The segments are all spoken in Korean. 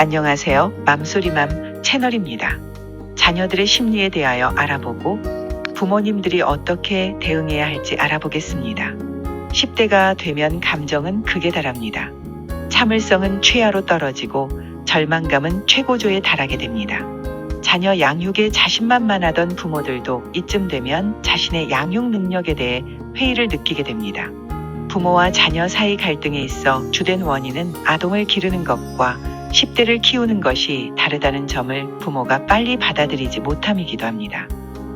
안녕하세요. 맘소리맘 채널입니다. 자녀들의 심리에 대하여 알아보고 부모님들이 어떻게 대응해야 할지 알아보겠습니다. 10대가 되면 감정은 극에 달합니다. 참을성은 최하로 떨어지고 절망감은 최고조에 달하게 됩니다. 자녀 양육에 자신만만하던 부모들도 이쯤 되면 자신의 양육 능력에 대해 회의를 느끼게 됩니다. 부모와 자녀 사이 갈등에 있어 주된 원인은 아동을 기르는 것과 10대를 키우는 것이 다르다는 점을 부모가 빨리 받아들이지 못함이기도 합니다.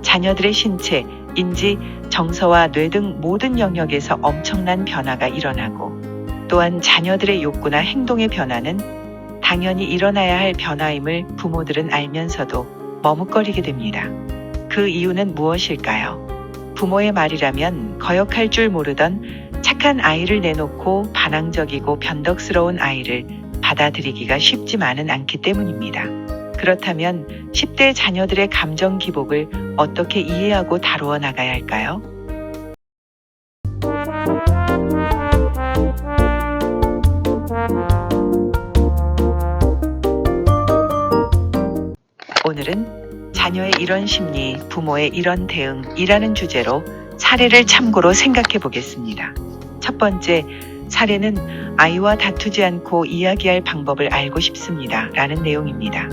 자녀들의 신체, 인지, 정서와 뇌 등 모든 영역에서 엄청난 변화가 일어나고 또한 자녀들의 욕구나 행동의 변화는 당연히 일어나야 할 변화임을 부모들은 알면서도 머뭇거리게 됩니다. 그 이유는 무엇일까요? 부모의 말이라면 거역할 줄 모르던 착한 아이를 내놓고 반항적이고 변덕스러운 아이를 받아들이기가 쉽지만은 않기 때문입니다. 그렇다면 10대 자녀들의 감정 기복을 어떻게 이해하고 다루어 나가야 할까요? 오늘은 자녀의 이런 심리, 부모의 이런 대응이라는 주제로 사례를 참고로 생각해 보겠습니다. 첫 번째, 사례는 아이와 다투지 않고 이야기할 방법을 알고 싶습니다. 라는 내용입니다.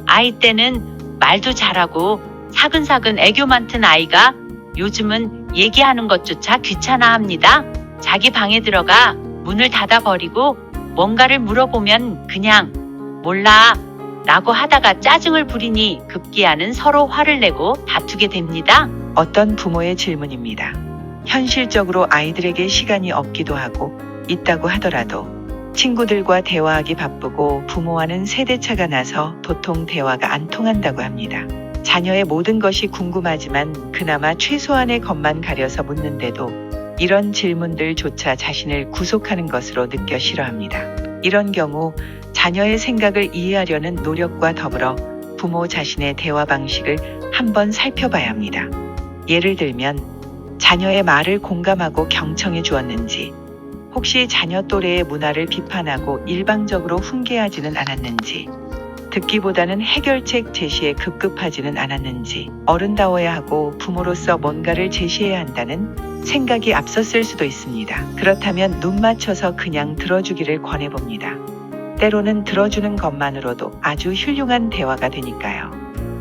아이 때는 말도 잘하고 사근사근 애교 많던 아이가 요즘은 얘기하는 것조차 귀찮아합니다. 자기 방에 들어가 문을 닫아버리고 뭔가를 물어보면 그냥 몰라 라고 하다가 짜증을 부리니 급기야는 서로 화를 내고 다투게 됩니다. 어떤 부모의 질문입니다. 현실적으로 아이들에게 시간이 없기도 하고 있다고 하더라도 친구들과 대화하기 바쁘고 부모와는 세대차가 나서 도통 대화가 안 통한다고 합니다. 자녀의 모든 것이 궁금하지만 그나마 최소한의 것만 가려서 묻는데도 이런 질문들조차 자신을 구속하는 것으로 느껴 싫어합니다. 이런 경우 자녀의 생각을 이해하려는 노력과 더불어 부모 자신의 대화 방식을 한번 살펴봐야 합니다. 예를 들면 자녀의 말을 공감하고 경청해 주었는지, 혹시 자녀 또래의 문화를 비판하고 일방적으로 훈계하지는 않았는지, 듣기보다는 해결책 제시에 급급하지는 않았는지, 어른다워야 하고 부모로서 뭔가를 제시해야 한다는 생각이 앞섰을 수도 있습니다. 그렇다면 눈 맞춰서 그냥 들어주기를 권해봅니다. 때로는 들어주는 것만으로도 아주 훌륭한 대화가 되니까요.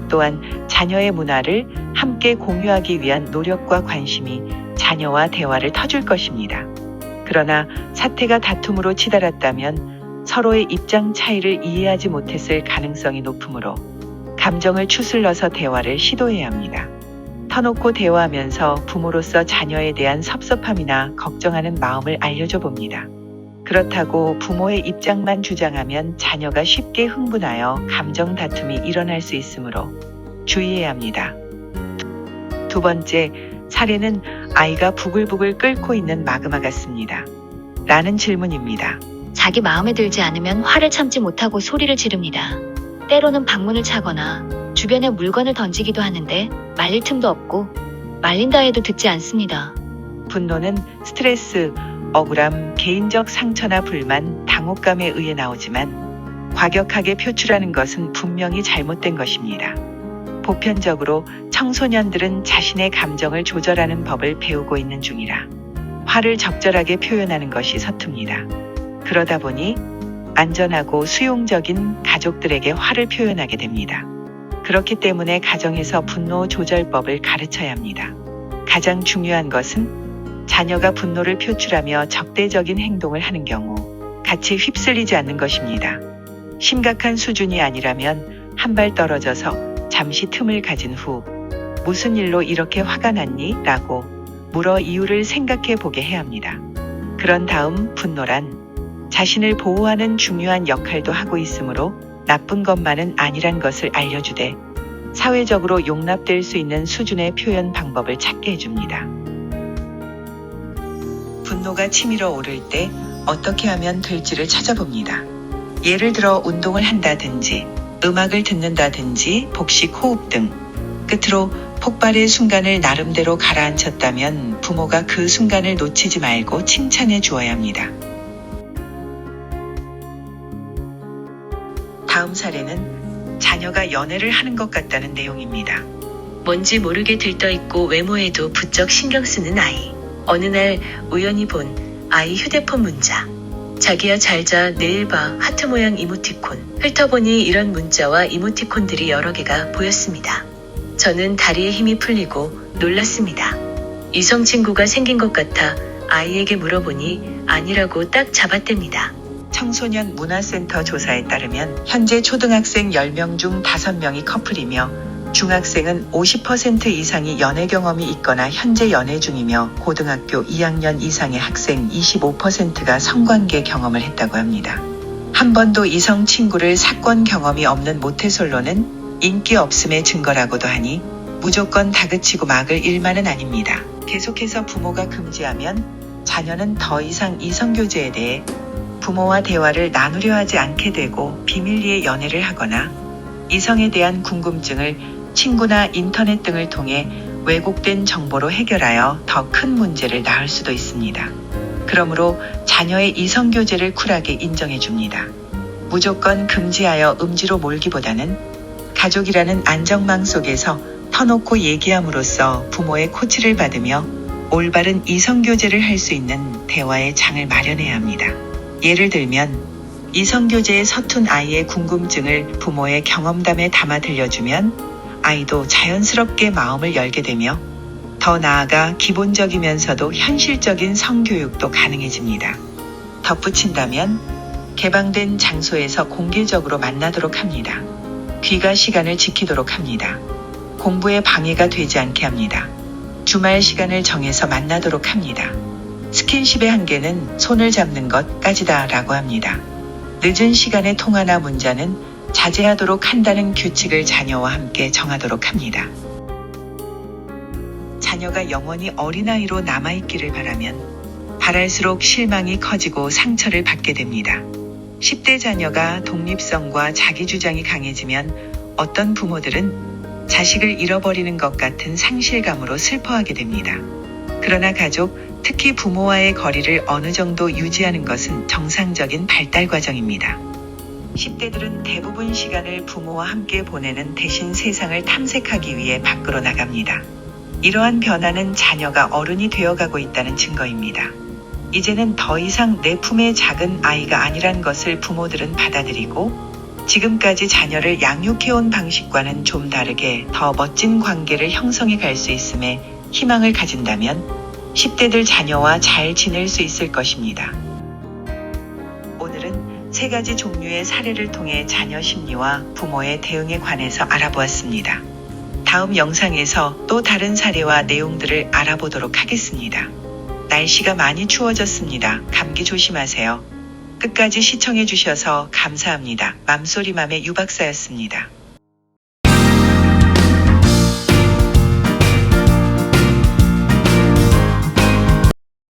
또한 자녀의 문화를 함께 공유하기 위한 노력과 관심이 자녀와 대화를 터줄 것입니다. 그러나 사태가 다툼으로 치달았다면 서로의 입장 차이를 이해하지 못했을 가능성이 높으므로 감정을 추슬러서 대화를 시도해야 합니다. 터놓고 대화하면서 부모로서 자녀에 대한 섭섭함이나 걱정하는 마음을 알려줘 봅니다. 그렇다고 부모의 입장만 주장하면 자녀가 쉽게 흥분하여 감정 다툼이 일어날 수 있으므로 주의해야 합니다. 두 번째, 사례는 아이가 부글부글 끓고 있는 마그마 같습니다. 라는 질문입니다. 자기 마음에 들지 않으면 화를 참지 못하고 소리를 지릅니다. 때로는 방문을 차거나 주변에 물건을 던지기도 하는데 말릴 틈도 없고 말린다 해도 듣지 않습니다. 분노는 스트레스, 억울함, 개인적 상처나 불만, 당혹감에 의해 나오지만 과격하게 표출하는 것은 분명히 잘못된 것입니다. 보편적으로 청소년들은 자신의 감정을 조절하는 법을 배우고 있는 중이라 화를 적절하게 표현하는 것이 서툽니다. 그러다 보니 안전하고 수용적인 가족들에게 화를 표현하게 됩니다. 그렇기 때문에 가정에서 분노 조절법을 가르쳐야 합니다. 가장 중요한 것은 자녀가 분노를 표출하며 적대적인 행동을 하는 경우 같이 휩쓸리지 않는 것입니다. 심각한 수준이 아니라면 한 발 떨어져서 잠시 틈을 가진 후 무슨 일로 이렇게 화가 났니? 라고 물어 이유를 생각해 보게 해야 합니다. 그런 다음 분노란 자신을 보호하는 중요한 역할도 하고 있으므로 나쁜 것만은 아니란 것을 알려주되 사회적으로 용납될 수 있는 수준의 표현 방법을 찾게 해줍니다. 분노가 치밀어 오를 때 어떻게 하면 될지를 찾아봅니다. 예를 들어 운동을 한다든지 음악을 듣는다든지 복식 호흡 등 끝으로 폭발의 순간을 나름대로 가라앉혔다면 부모가 그 순간을 놓치지 말고 칭찬해 주어야 합니다. 다음 사례는 자녀가 연애를 하는 것 같다는 내용입니다. 뭔지 모르게 들떠있고 외모에도 부쩍 신경 쓰는 아이. 어느 날 우연히 본 아이 휴대폰 문자. 자기야 잘자 내일 봐 하트 모양 이모티콘. 훑어보니 이런 문자와 이모티콘들이 여러 개가 보였습니다. 저는 다리에 힘이 풀리고 놀랐습니다. 이성 친구가 생긴 것 같아 아이에게 물어보니 아니라고 딱 잡아댑니다. 청소년 문화센터 조사에 따르면 현재 초등학생 10명 중 5명이 커플이며 중학생은 50% 이상이 연애 경험이 있거나 현재 연애 중이며 고등학교 2학년 이상의 학생 25%가 성관계 경험을 했다고 합니다. 한 번도 이성 친구를 사건 경험이 없는 모태솔로는 인기 없음의 증거라고도 하니 무조건 다그치고 막을 일만은 아닙니다. 계속해서 부모가 금지하면 자녀는 더 이상 이성교제에 대해 부모와 대화를 나누려 하지 않게 되고 비밀리에 연애를 하거나 이성에 대한 궁금증을 친구나 인터넷 등을 통해 왜곡된 정보로 해결하여 더 큰 문제를 낳을 수도 있습니다. 그러므로 자녀의 이성교제를 쿨하게 인정해줍니다. 무조건 금지하여 음지로 몰기보다는 가족이라는 안정망 속에서 터놓고 얘기함으로써 부모의 코치를 받으며 올바른 이성교제를 할 수 있는 대화의 장을 마련해야 합니다. 예를 들면 이성교제에 서툰 아이의 궁금증을 부모의 경험담에 담아 들려주면 아이도 자연스럽게 마음을 열게 되며 더 나아가 기본적이면서도 현실적인 성교육도 가능해집니다. 덧붙인다면 개방된 장소에서 공개적으로 만나도록 합니다. 귀가 시간을 지키도록 합니다. 공부에 방해가 되지 않게 합니다. 주말 시간을 정해서 만나도록 합니다. 스킨십의 한계는 손을 잡는 것까지다라고 합니다. 늦은 시간에 통화나 문자는 자제하도록 한다는 규칙을 자녀와 함께 정하도록 합니다. 자녀가 영원히 어린아이로 남아있기를 바라면 바랄수록 실망이 커지고 상처를 받게 됩니다. 10대 자녀가 독립성과 자기주장이 강해지면 어떤 부모들은 자식을 잃어버리는 것 같은 상실감으로 슬퍼하게 됩니다. 그러나 가족, 특히 부모와의 거리를 어느 정도 유지하는 것은 정상적인 발달 과정입니다. 10대들은 대부분 시간을 부모와 함께 보내는 대신 세상을 탐색하기 위해 밖으로 나갑니다. 이러한 변화는 자녀가 어른이 되어가고 있다는 증거입니다. 이제는 더 이상 내 품의 작은 아이가 아니란 것을 부모들은 받아들이고 지금까지 자녀를 양육해온 방식과는 좀 다르게 더 멋진 관계를 형성해 갈 수 있음에 희망을 가진다면 10대들 자녀와 잘 지낼 수 있을 것입니다. 오늘은 3가지 종류의 사례를 통해 자녀 심리와 부모의 대응에 관해서 알아보았습니다. 다음 영상에서 또 다른 사례와 내용들을 알아보도록 하겠습니다. 날씨가 많이 추워졌습니다. 감기 조심하세요. 끝까지 시청해주셔서 감사합니다. 맘소리맘의 유박사였습니다.